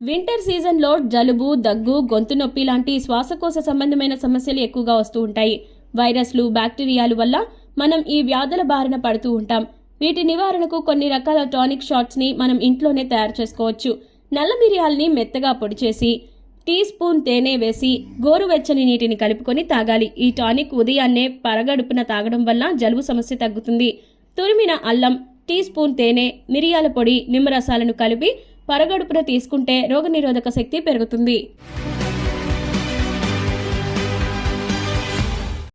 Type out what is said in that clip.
Winter సీజన్లో జలుబు, దగ్గు, గొంతు నొప్పి లాంటి శ్వాసకోశ సంబంధమైన సమస్యలు ఎక్కువగా వస్తూ ఉంటాయి. వైరస్లు, బ్యాక్టీరియాలు వల్ల మనం ఈ వ్యాధుల బారిన పడుతూ ఉంటాం. వీటి నివారణకు కొన్ని రకాల టానిక్ షాట్స్ని మనం ఇంట్లోనే తయారు చేసుకోవచ్చు. నల్ల మిరియాల్ని మెత్తగా పొడి చేసి టీ స్పూన్ తేనె వేసి గోరువెచ్చని నీటిని కలుపుకొని తాగాలి. ఈ టానిక్ ఉదయాన్నే పరగడుపున తాగడం వల్ల జలుబు సమస్య తగ్గుతుంది. తురిమిన అల్లం, టీ స్పూన్ తేనె, మిరియాల పొడి, నిమ్మరసాలను కలిపి పరగడుపున తీసుకుంటే రోగనిరోధక శక్తి పెరుగుతుంది.